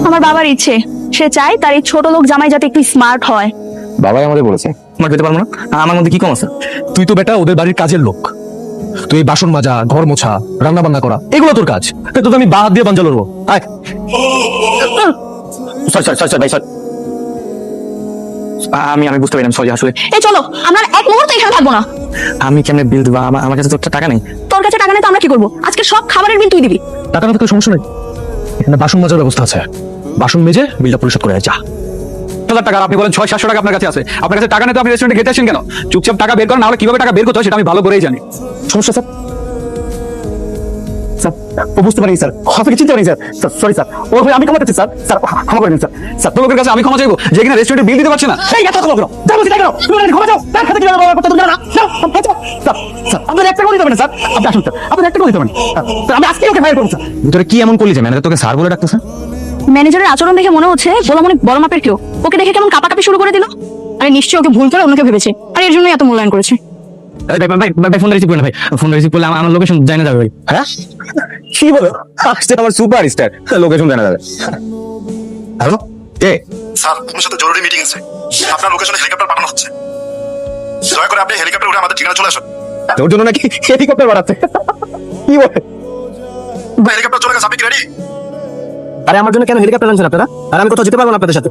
আমার বাবার ইচ্ছে, সে চায় তার এই ছোট লোক জামাই যাতে একটু স্মার্ট হয়। বাবাই আমাদের বলেছে। তোমার খেতে পারবো না? আমার মধ্যে কি কম আছে? তুই তো বেটা ওদের বাড়ির কাজের লোক। তুই এই বাসন মাজা, ঘর মোছা, রান্না বান্না করা, এগুলো তোর কাজ। তাই তো আমি বাদ দিয়ে বাঞ্জা লড়বো। আয়। সরি ভাই, সরি। আমি বুঝতে পারি না, সরি আসলে। এই চলো, আমরা এক মুহূর্ত এখানে থাকবো না। আমি কেমনে বিল দেবো? আমার কাছে তো টাকা নেই। তোর কাছে টাকা নেই তো আমরা কি করবো? আজকে সব খাবারের বিল তুই দিবি। টাকা না থাকলে সমস্যা নেই, এখানে বাসন মাজার ব্যবস্থা আছে। বাসন মেজে বিলটা পরিশোধ করে আয়, যা। 1000 টাকা, আপনি বলেন 600-700 টাকা আপনার কাছে আছে। আপনার কাছে টাকা নেই তো আপনি রেস্টুরেন্টে খেতে আসেন কেন? চুপচাপ টাকা বের করেন, না হলে কিভাবে টাকা বের করতে হয় সেটা আমি ভালো করেই জানি। সমস্যা স্যার? স্যার ও বুঝতে পারিনি স্যার, আপনাকে চিন্তা করি স্যার। সরি স্যার, ওর হয়ে আমি ক্ষমা চাচ্ছি স্যার। স্যার ক্ষমা করে দিন স্যার। স্যার, তো লোকের কাছে আমি ক্ষমা চাইবো যে কিনা রেস্টুরেন্টে বিল দিতে পারছে না? এই এত কথা বলো, যা বলছি তাই করো। তুমি ওনাকে ক্ষমা চাও, তার সাথে কিভাবে ব্যবহার করতে তুমি জানো না? যাও, যাও। স্যার, স্যার আপনার একটা করে দিতে পারেন স্যার। আপনি আসুন স্যার, আপনার একটা করে দিতে পারেন স্যার। আমি আজকে ওকে ফায়ার করবো স্যার। ভিতরে কি এমন করলি যে ম্যানেজার তোকে স্যার বলে ডাকতেছে? ম্যানেজারের আচরণ দেখে মনে হচ্ছে গোলামনি বড় মাপের কেউ। ওকে দেখে কেমন কাপাকাপি শুরু করে দিল। আরে নিশ্চয়ই ওকে ভুল করে অন্যকে ভেবেছে, আর এর জন্যই এত মূল্যায়ন করেছে। ভাই ফোন রিসিভ করে না ভাই, ফোন রিসিভ করলে আমার লোকেশন জানা যাবে ভাই। হ্যাঁ কি বলো? আসছে আমার সুপার স্টার, লোকেশন জানা যাবে। হ্যালো কে? স্যার, আপনার সাথে জরুরি মিটিং আছে। আপনার লোকেশনে হেলিকপ্টার পাঠানো হচ্ছে। দয়া করে আপনি হেলিকপ্টার উঠে আমাদের ঠিকানা চলে আসুন। তোর জন্য নাকি হেলিকপ্টার বাড়াচ্ছে? কি বলে? হেলিকপ্টার চলে গেছে, আপনি কি রেডি? আরে আমার জন্য কেন হেলিকপ্টার আনছেন আপনারা? আর আমি কোথাও যেতে পারবো না আপনাদের সাথে।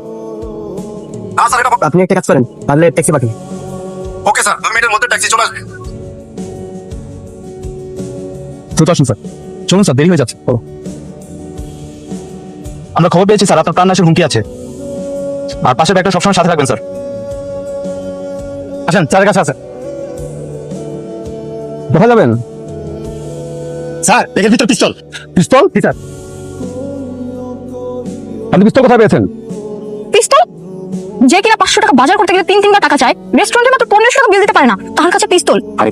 হ্যাঁ স্যার, এটা আপনি একটা কাজ করেন, তাহলে ট্যাক্সি পাঠিয়ে। ওকে স্যার, 2 মিনিটের মধ্যে ট্যাক্সি চলে আসবে। দ্রুত আসুন স্যার, চলুন স্যার, দেরি হয়ে যাচ্ছে। আমরা খবর পেয়েছি স্যার, আপনার প্রাণনাশের হুমকি আছে। আর পাশের ব্যাগটা সবসময় সাথে রাখবেন স্যার। আসেন, স্যারের কাছে আছে। দেখা যাবেন স্যার, এর ভিতর পিস্তল। পিস্তল? কি স্যার? আপনি পিস্তল কোথায় পেয়েছেন? পিস্তল? যে কিনা 500 টাকা বাজার করতে গেলে 3-3বার টাকা চায়, রেস্টুরেন্টে মাত্র 1500 টাকা বিল দিতে পারে না, তার কাছে পিস্তল? আরে